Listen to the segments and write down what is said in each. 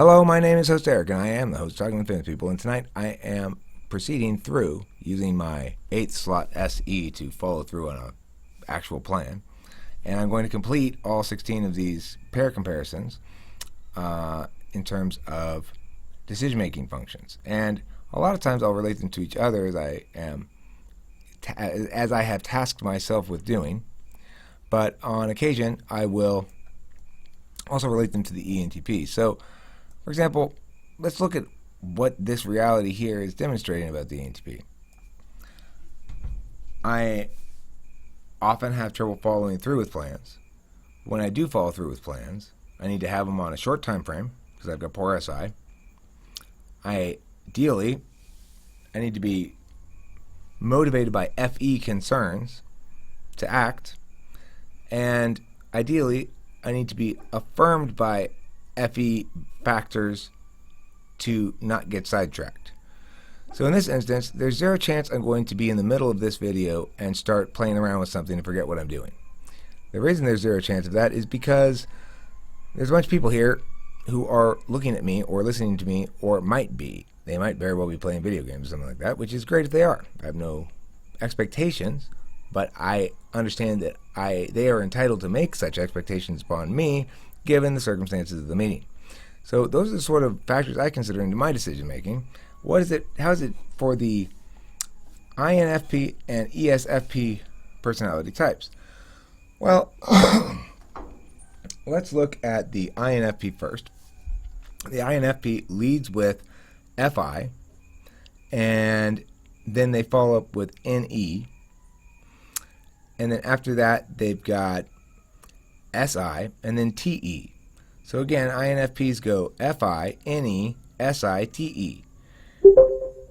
Hello, my name is host Eric, and I am the host of Talking with Famous People, and tonight I am proceeding through using my 8th slot SE to follow through on an actual plan. And I'm going to complete all 16 of these pair comparisons in terms of decision-making functions. And a lot of times I'll relate them to each other as I have tasked myself with doing. But on occasion, I will also relate them to the ENTP. So, for example, let's look at what this reality here is demonstrating about the ENTP. I often have trouble following through with plans. When I do follow through with plans, I need to have them on a short time frame because I've got poor SI. Ideally, I need to be motivated by FE concerns to act, and ideally, I need to be affirmed by FE factors to not get sidetracked. So in this instance, there's zero chance I'm going to be in the middle of this video and start playing around with something and forget what I'm doing. The reason there's zero chance of that is because there's a bunch of people here who are looking at me or listening to me, or might be. They might very well be playing video games or something like that, which is great if they are. I have no expectations, but I understand that they are entitled to make such expectations upon me given the circumstances of the meeting. So those are the sort of factors I consider into my decision making. How is it for the INFP and ESFP personality types? Well, let's look at the INFP first. The INFP leads with FI, and then they follow up with NE, and then after that they've got SI, and then TE. So again, INFPs go FI, NE, SI, TE.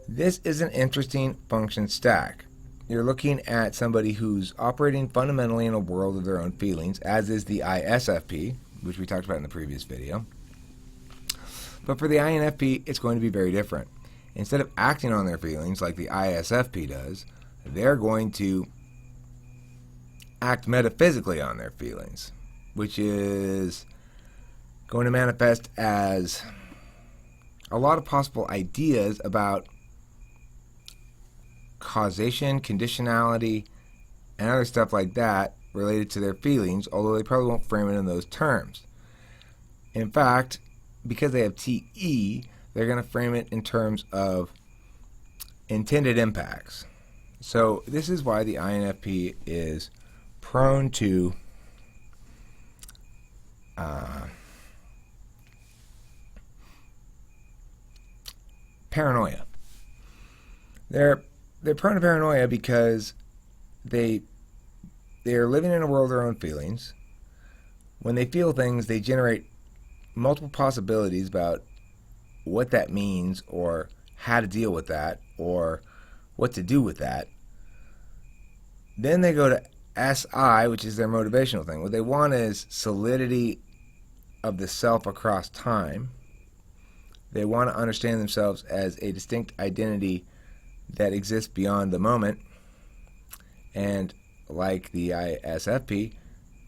This is an interesting function stack. You're looking at somebody who's operating fundamentally in a world of their own feelings, as is the ISFP, which we talked about in the previous video. But for the INFP, it's going to be very different. Instead of acting on their feelings like the ISFP does, they're going to act metaphysically on their feelings, which is going to manifest as a lot of possible ideas about causation, conditionality, and other stuff like that related to their feelings, although they probably won't frame it in those terms. In fact, because they have TE, they're going to frame it in terms of intended impacts. So this is why the INFP is prone to paranoia. They're prone to paranoia because they are living in a world of their own feelings. When they feel things, they generate multiple possibilities about what that means, or how to deal with that, or what to do with that. Then they go to SI, which is their motivational thing. What they want is solidity of the self across time. They want to understand themselves as a distinct identity that exists beyond the moment. And like the ISFP,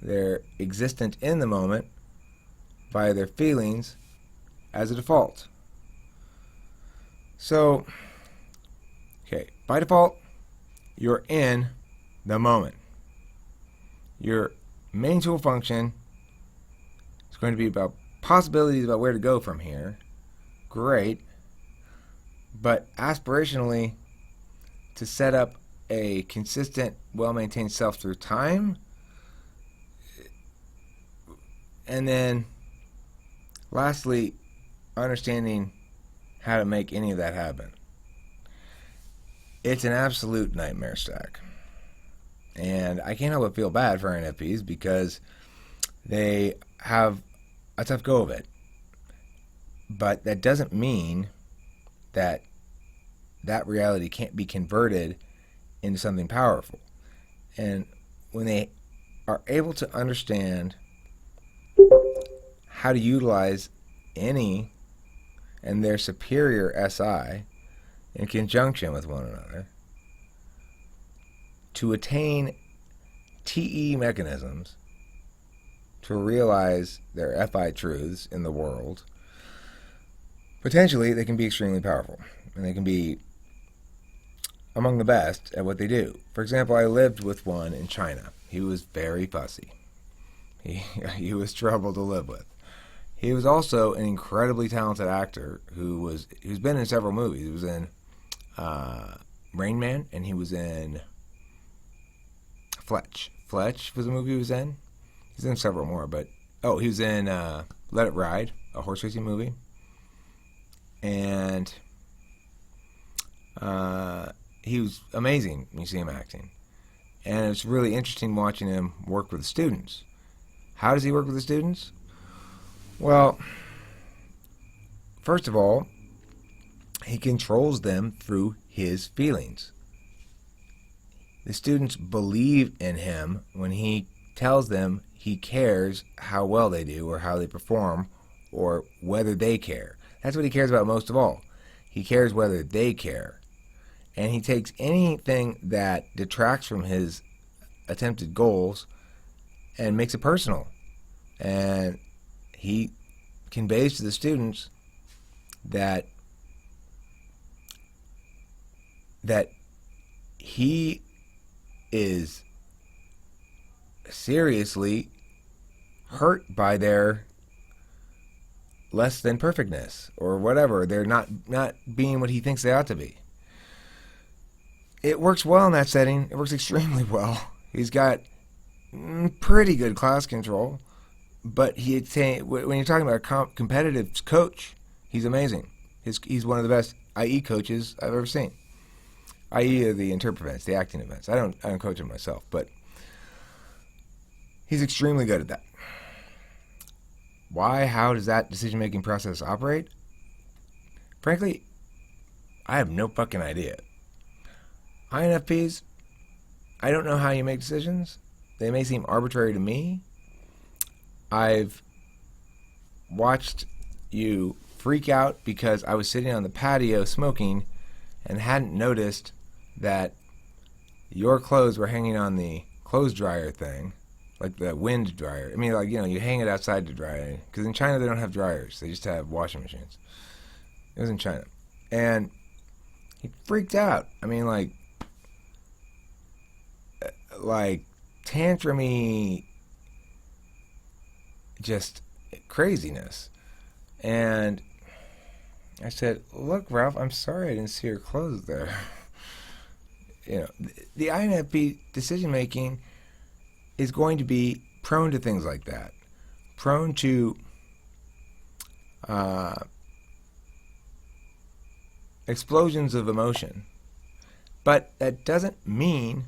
they're existent in the moment via their feelings as a default. So, okay, by default, you're in the moment. Your main tool function is going to be about possibilities about where to go from here. Great. But aspirationally, to set up a consistent, well-maintained self through time, and then lastly, understanding how to make any of that happen. It's an absolute nightmare stack. And I can't help but feel bad for INFPs because they have a tough go of it. But that doesn't mean that that reality can't be converted into something powerful. And when they are able to understand how to utilize any and their superior SI in conjunction with one another to attain TE mechanisms to realize their FI truths in the world, potentially they can be extremely powerful, and they can be among the best at what they do. For example, I lived with one in China. He was very fussy. He was trouble to live with. He was also an incredibly talented actor who's been in several movies. He was in Rain Man, and he was in Fletch. Fletch was a movie he was in. He's in several more, but he was in Let It Ride, a horse racing movie, and he was amazing when you see him acting. And it's really interesting watching him work with the students. How does he work with the students? Well, first of all, he controls them through his feelings. The students believe in him when he tells them he cares how well they do or how they perform or whether they care. That's what he cares about most of all. He cares whether they care. And he takes anything that detracts from his attempted goals and makes it personal. And he conveys to the students that he is seriously hurt by their less than perfectness or whatever. They're not being what he thinks they ought to be. It works well in that setting. It works extremely well. He's got pretty good class control, but when you're talking about a competitive coach, he's amazing. He's one of the best IE coaches I've ever seen. IE are the interp events, the acting events. I don't coach them myself, but he's extremely good at that. Why? How does that decision-making process operate? Frankly, I have no fucking idea. INFPs, I don't know how you make decisions. They may seem arbitrary to me. I've watched you freak out because I was sitting on the patio smoking and hadn't noticed that your clothes were hanging on the clothes dryer thing, like the wind dryer. I mean, like, you hang it outside to dry. Because in China, they don't have dryers. They just have washing machines. It was in China. And he freaked out. I mean, like tantrumy, just craziness. And I said, "Look, Ralph, I'm sorry I didn't see your clothes there." The INFP decision-making is going to be prone to things like that. Prone to explosions of emotion. But that doesn't mean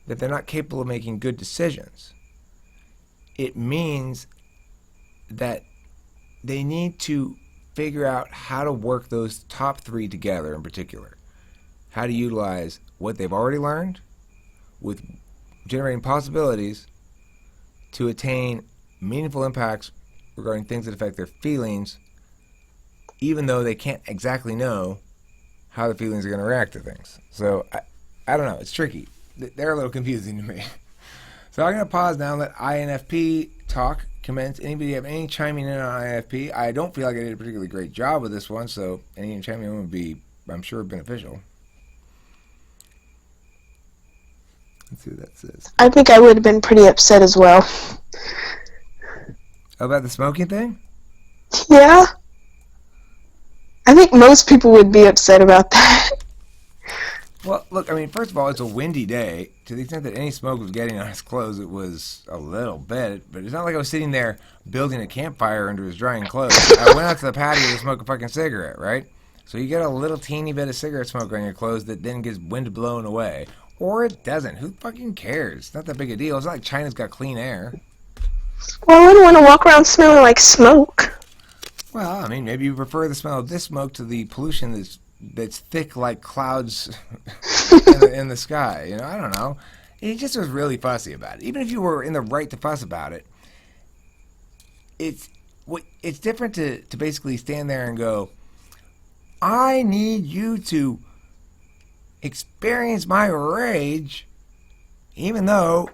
that they're not capable of making good decisions. It means that they need to figure out how to work those top three together in particular. How to utilize what they've already learned with generating possibilities to attain meaningful impacts regarding things that affect their feelings, even though they can't exactly know how the feelings are going to react to things. So, I don't know. It's tricky. They're a little confusing to me. So I'm going to pause now and let INFP talk, commence. Anybody have any chiming in on INFP? I don't feel like I did a particularly great job with this one, so any chiming in would be, I'm sure, beneficial. Let's see what that says. I think I would have been pretty upset as well. About the smoking thing? Yeah. I think most people would be upset about that. Well, look, I mean, first of all, it's a windy day. To the extent that any smoke was getting on his clothes, it was a little bit. But it's not like I was sitting there building a campfire under his drying clothes. I went out to the patio to smoke a fucking cigarette, right? So you get a little teeny bit of cigarette smoke on your clothes that then gets wind blown away. Or it doesn't. Who fucking cares? It's not that big a deal. It's not like China's got clean air. Well, I wouldn't want to walk around smelling like smoke. Well, I mean, maybe you prefer the smell of this smoke to the pollution that's thick like clouds in the sky. I don't know. He just was really fussy about it. Even if you were in the right to fuss about it, it's different to basically stand there and go, I need you to experience my rage, even though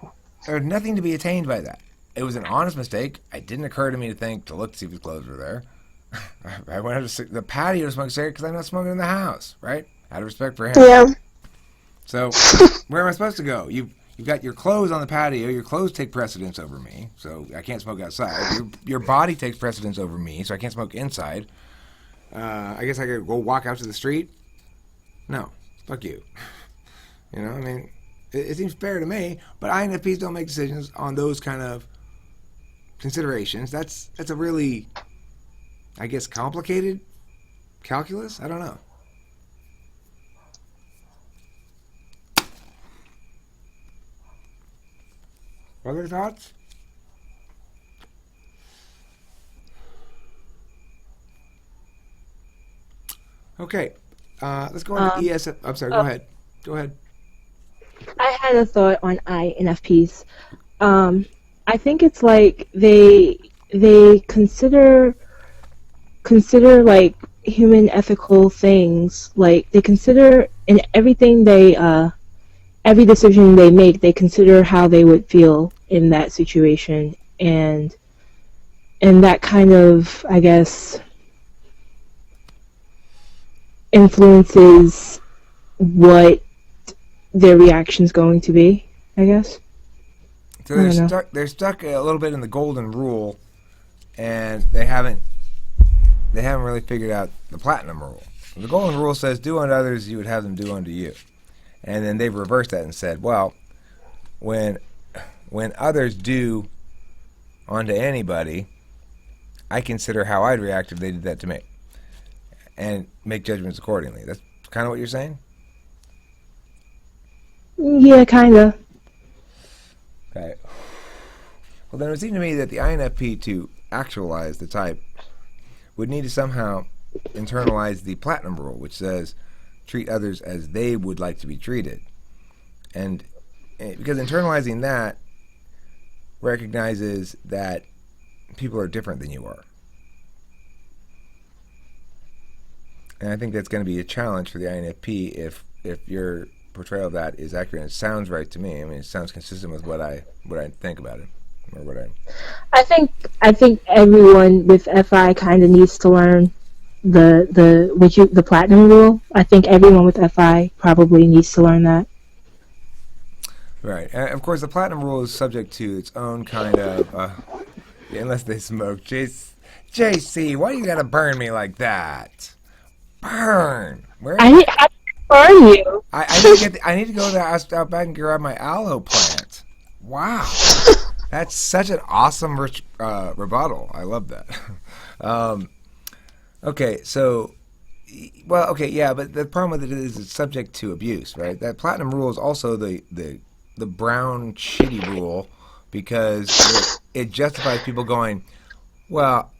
there's nothing to be attained by that. It was an honest mistake. It didn't occur to me to look to see if his clothes were there. I went out to the patio to smoke a cigarette because I'm not smoking in the house, right? Out of respect for him. Yeah. So, where am I supposed to go? You've got your clothes on the patio. Your clothes take precedence over me, so I can't smoke outside. Your body takes precedence over me, so I can't smoke inside. I guess I could go walk out to the street? No. Fuck you. You know, I mean, it seems fair to me, but INFPs don't make decisions on those kind of considerations. That's a really, I guess, complicated calculus? I don't know. Other thoughts? Okay. Let's go on to ESF. I'm sorry, go ahead. Go ahead. I had a thought on INFPs. I think it's like they consider like human ethical things. Like they consider in everything every decision they make, they consider how they would feel in that situation, and that kind of, I guess, influences what their reaction's going to be, I guess. So they're stuck a little bit in the golden rule, and they haven't really figured out the platinum rule. The golden rule says, do unto others you would have them do unto you. And then they've reversed that and said, well, when others do unto anybody, I consider how I'd react if they did that to me, and make judgments accordingly. That's kind of what you're saying? Yeah, kind of. Okay. Well, then it would seem to me that the INFP, to actualize the type, would need to somehow internalize the platinum rule, which says treat others as they would like to be treated. And because internalizing that recognizes that people are different than you are. And I think that's going to be a challenge for the INFP if your portrayal of that is accurate. And it sounds right to me. I mean, it sounds consistent with what I think about it, or what I think everyone with FI kind of needs to learn the platinum rule. I think everyone with FI probably needs to learn that. Right. And of course, the platinum rule is subject to its own kind of, unless they smoke. JC, why you gotta burn me like that? Burn. Where? I didn't have to burn you. I need to go out back and grab my aloe plant. Wow. That's such an awesome rebuttal. I love that. Okay, so, well, okay, yeah, but the problem with it is it's subject to abuse, right? That platinum rule is also the brown shitty rule, because it justifies people going, well,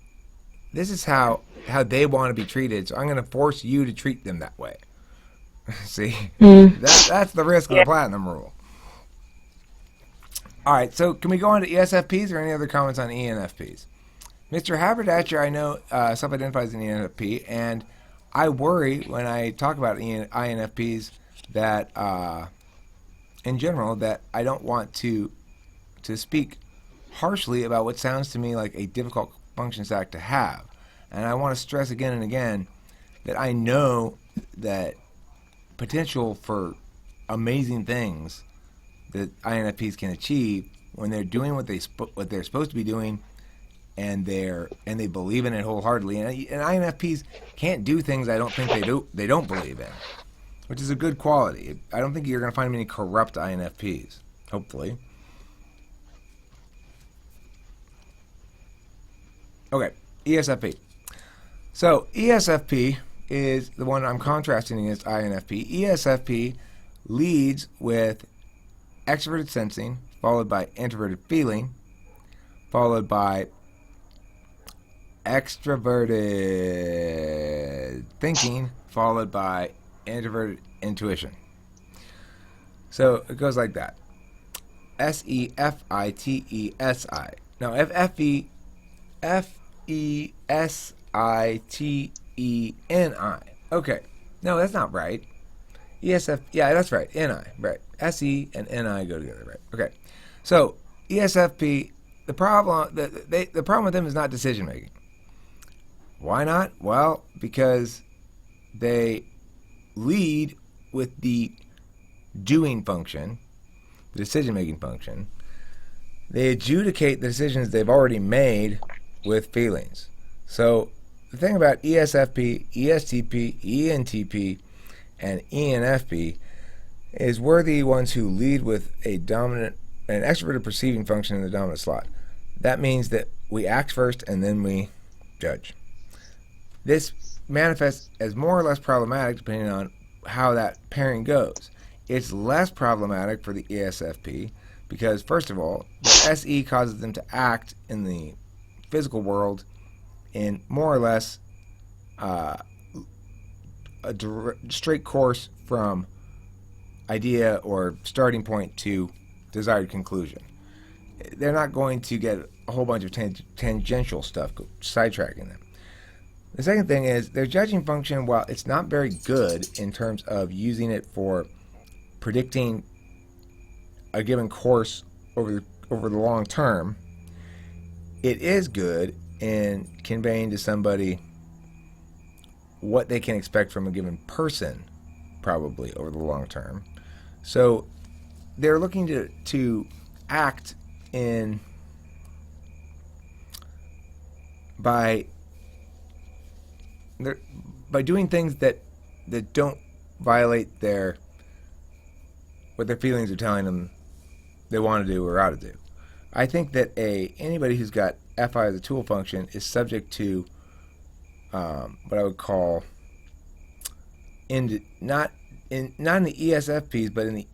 this is how they want to be treated, so I'm going to force you to treat them that way. See? That's the risk of the platinum rule. All right, so can we go on to ESFPs or any other comments on ENFPs? Mr. Haberdasher, I know, self-identifies an ENFP, and I worry when I talk about INFPs that, in general, that I don't want to speak harshly about what sounds to me like a difficult function stack to have. And I want to stress again and again that I know that potential for amazing things that INFPs can achieve when they're doing what they're supposed to be doing, and they believe in it wholeheartedly. And INFPs can't do things I don't think they don't believe in, which is a good quality. I don't think you're going to find many corrupt INFPs, hopefully. Okay, ESFP. So ESFP is the one I'm contrasting against INFP. ESFP leads with extroverted sensing, followed by introverted feeling, followed by extroverted thinking, followed by introverted intuition. So it goes like that. SEFITESI. Now FESITENI. Okay. No, that's not right. ESF. Yeah, that's right. NI. Right. SE and NI go together. Right. Okay. So ESFP. The problem with them is not decision making. Why not? Well, because they lead with the doing function, the decision-making function. They adjudicate the decisions they've already made with feelings. So the thing about ESFP, ESTP, ENTP, and ENFP is we're the ones who lead with an extroverted perceiving function in the dominant slot. That means that we act first and then we judge. This manifests as more or less problematic depending on how that pairing goes. It's less problematic for the ESFP because, first of all, the SE causes them to act in the physical world in more or less a straight course from idea or starting point to desired conclusion. They're not going to get a whole bunch of tangential stuff sidetracking them. The second thing is their judging function, while it's not very good in terms of using it for predicting a given course over the long term, it is good in conveying to somebody what they can expect from a given person, probably over the long term. So they're looking to act in by doing things that don't violate what their feelings are telling them they want to do or ought to do. I think that anybody who's got FI as a tool function is subject to what I would call not in the ESFPs, but in the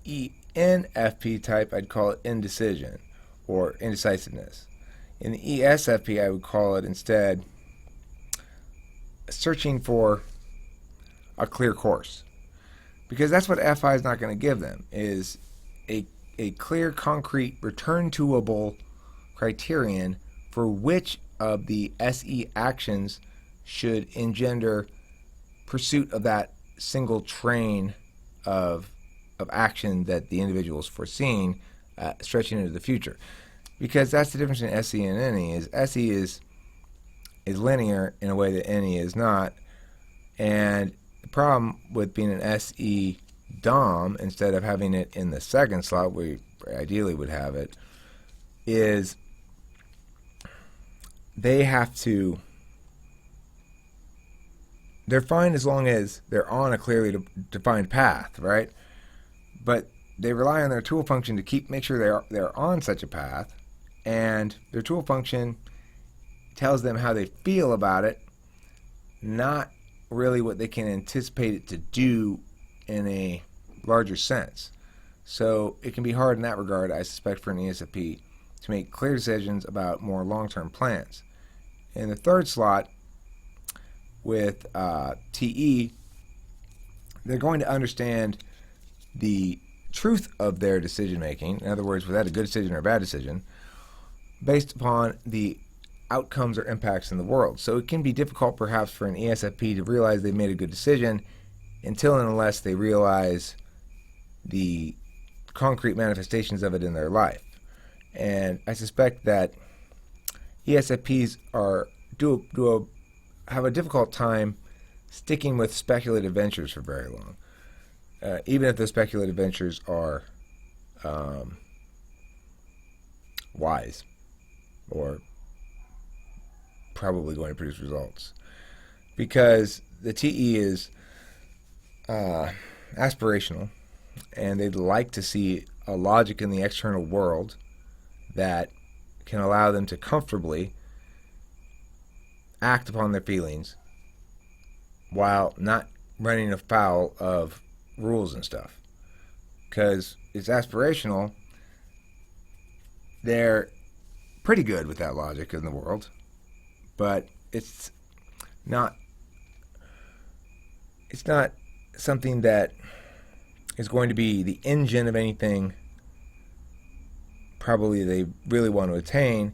ENFP type, I'd call it indecision or indecisiveness. In the ESFP, I would call it instead searching for a clear course, because that's what FI is not going to give them, is a clear, concrete, return-toable criterion for which of the SE actions should engender pursuit of that single train of action that the individual is foreseeing, stretching into the future. Because that's the difference between SE and NE, is SE is linear in a way that NE is not. And the problem with being an SE Dom, instead of having it in the second slot where you ideally would have it, is they're fine as long as they're on a clearly defined path, right? But they rely on their tool function to make sure they're on such a path, and their tool function tells them how they feel about it, not really what they can anticipate it to do in a larger sense. So it can be hard in that regard, I suspect, for an ESFP to make clear decisions about more long-term plans. In the third slot, with TE, they're going to understand the truth of their decision-making, in other words, without a good decision or a bad decision, based upon the outcomes or impacts in the world. So it can be difficult perhaps for an ESFP to realize they've made a good decision until and unless they realize the concrete manifestations of it in their life. And I suspect that ESFPs have a difficult time sticking with speculative ventures for very long, even if the speculative ventures are wise or probably going to produce results, because the TE is aspirational, and they'd like to see a logic in the external world that can allow them to comfortably act upon their feelings while not running afoul of rules and stuff. Because it's aspirational, they're pretty good with that logic in the world, but it's not something that is going to be the engine of anything probably they really want to attain,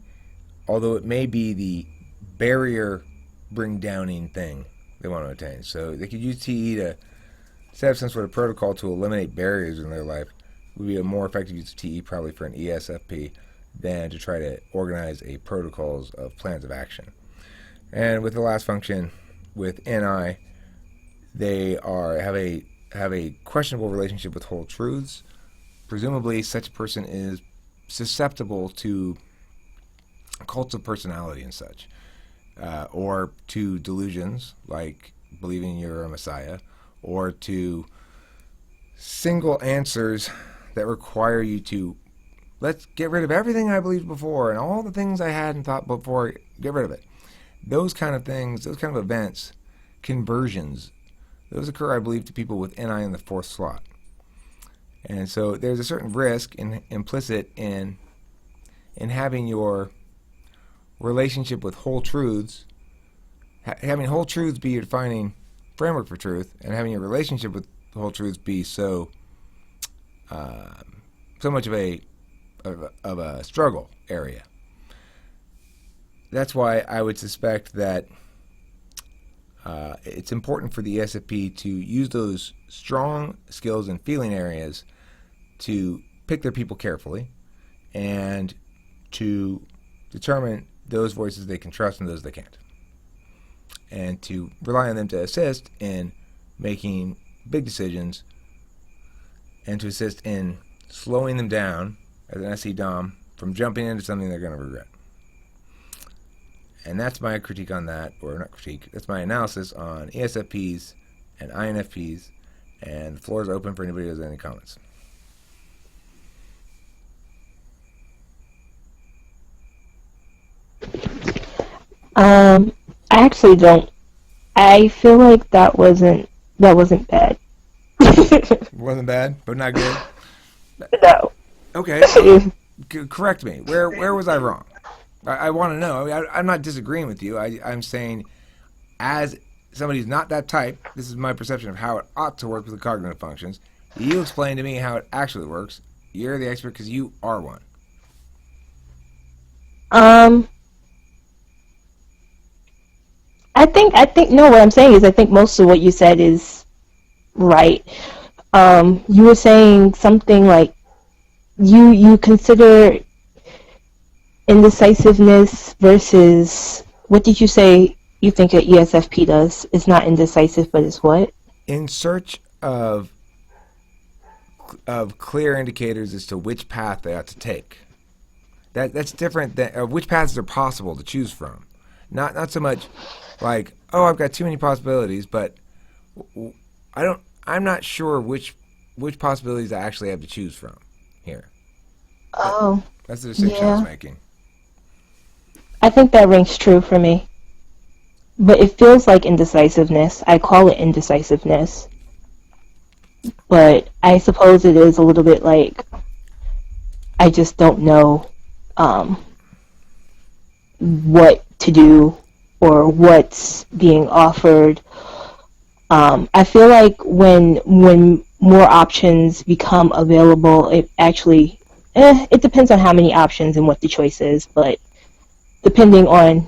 although it may be the barrier bring downing thing they want to attain. So they could use TE to set up some sort of protocol to eliminate barriers in their life. It would be a more effective use of TE probably for an ESFP than to try to organize a protocols of plans of action. And with the last function, with NI, they have a questionable relationship with whole truths. Presumably, such a person is susceptible to cults of personality and such, or to delusions like believing you're a messiah, or to single answers that require you to let's get rid of everything I believed before and all the things I hadn't thought before, get rid of it. Those kind of things, those kind of events, conversions, those occur, I believe, to people with NI in the fourth slot. And so there's a certain risk implicit in having your relationship with whole truths, having whole truths be your defining framework for truth, and having your relationship with whole truths be so much of a struggle area. That's why I would suspect that it's important for the ESFP to use those strong skills and feeling areas to pick their people carefully and to determine those voices they can trust and those they can't. And to rely on them to assist in making big decisions and to assist in slowing them down as an SE Dom from jumping into something they're going to regret. And that's my critique on that, or not critique, that's my analysis on ESFPs and INFPs, and the floor is open for anybody who has any comments. I actually don't. I feel like that wasn't bad. It wasn't bad, but not good? No. Okay, so correct me. Where was I wrong? I want to know. I'm not disagreeing with you. I'm saying, as somebody who's not that type, this is my perception of how it ought to work with the cognitive functions. You explain to me how it actually works. You're the expert because you are one. I think no, what I'm saying is I think most of what you said is right. You were saying something like you consider indecisiveness versus, what did you say you think an ESFP does? It's not indecisive, but it's what? In search of clear indicators as to which path they ought to take. That's different than which paths are possible to choose from. Not so much like, oh, I've got too many possibilities, but I'm not sure which possibilities I actually have to choose from here. Oh, that's the distinction I was making. I think that rings true for me. But it feels like indecisiveness. I call it indecisiveness. But I suppose it is a little bit like I just don't know what to do or what's being offered. I feel like when more options become available, it actually it depends on how many options and what the choice is, but depending on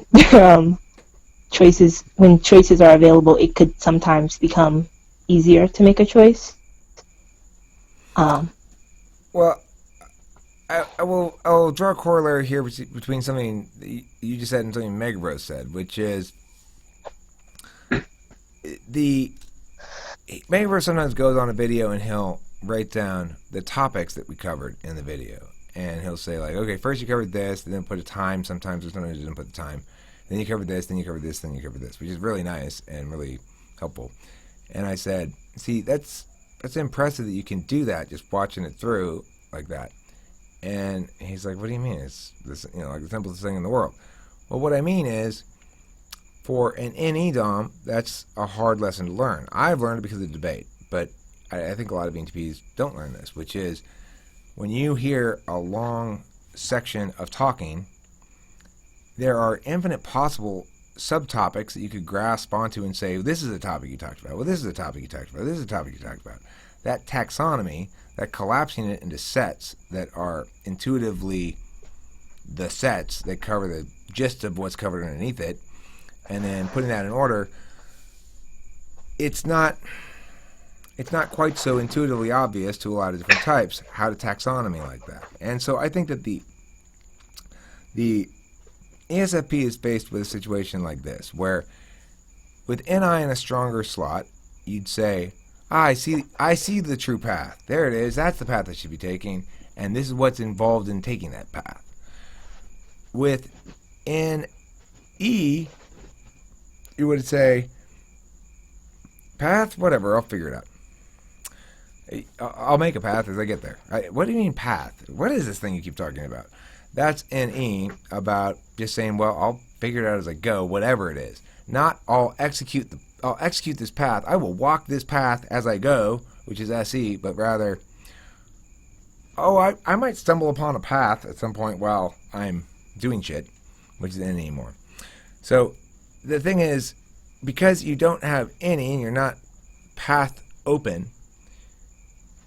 choices, when choices are available, it could sometimes become easier to make a choice. Well, I'll draw a corollary here between something you just said and something Megabrose said, which is Megabrose sometimes goes on a video and he'll write down the topics that we covered in the video. And he'll say, like, okay, first you covered this, and then put a time sometimes, or sometimes you didn't put the time. Then you covered this, then you covered this, then you covered this, which is really nice and really helpful. And I said, see, that's impressive that you can do that, just watching it through like that. And he's like, what do you mean? It's this, like the simplest thing in the world. Well, what I mean is, for an NE Dom, that's a hard lesson to learn. I've learned it because of the debate, but I think a lot of ENTPs don't learn this, which is when you hear a long section of talking, there are infinite possible subtopics that you could grasp onto and say, well, this is the topic you talked about. Well, this is the topic you talked about. This is the topic you talked about. That taxonomy, that collapsing it into sets that are intuitively the sets that cover the gist of what's covered underneath it, and then putting that in order, it's not quite so intuitively obvious to a lot of different types how to taxonomy like that. And so I think that the ESFP is faced with a situation like this, where with NI in a stronger slot, you'd say, I see the true path. There it is. That's the path I should be taking, and this is what's involved in taking that path. With NE, you would say, path, whatever, I'll figure it out. I'll make a path as I get there. What do you mean path? What is this thing you keep talking about? That's NE, about just saying, well, I'll figure it out as I go, whatever it is. Not I'll execute this path. I will walk this path as I go, which is SE, but rather, I might stumble upon a path at some point while I'm doing shit, which is NE more. So the thing is, because you don't have any and you're not path open,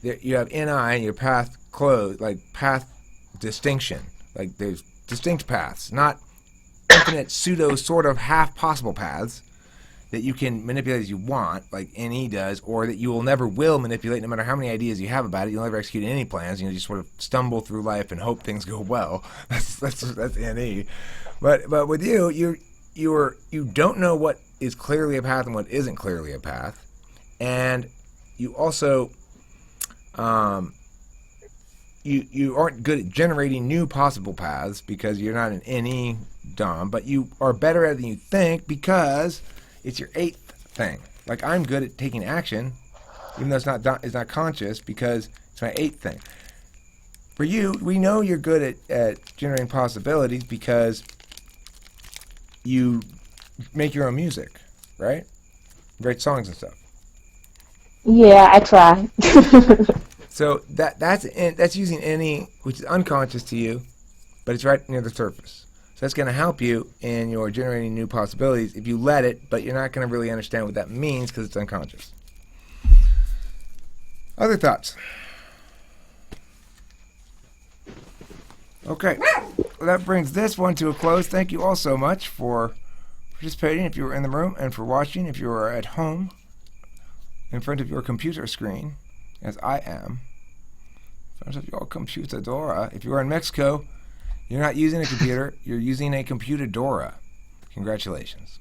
you have NI and your path closed, like path distinction. Like there's distinct paths, not infinite pseudo sort of half possible paths that you can manipulate as you want, like NE does, or that you will manipulate no matter how many ideas you have about it. You'll never execute any plans. You just sort of stumble through life and hope things go well. That's NE. But with you don't know what is clearly a path and what isn't clearly a path, and you also you aren't good at generating new possible paths because you're not an NE Dom, but you are better at it than you think because it's your eighth thing. Like I'm good at taking action, even though it's not conscious because it's my eighth thing. For you, we know you're good at generating possibilities because you make your own music, right? Write songs and stuff. Yeah, I try. So that's using NE, which is unconscious to you, but it's right near the surface. So that's going to help you in your generating new possibilities if you let it, but you're not going to really understand what that means because it's unconscious. Other thoughts? Okay, well, that brings this one to a close. Thank you all so much for participating if you were in the room and for watching if you are at home in front of your computer screen, as I am. In front of your computadora. If you are in Mexico, you're not using a computer, you're using a computadora. Congratulations.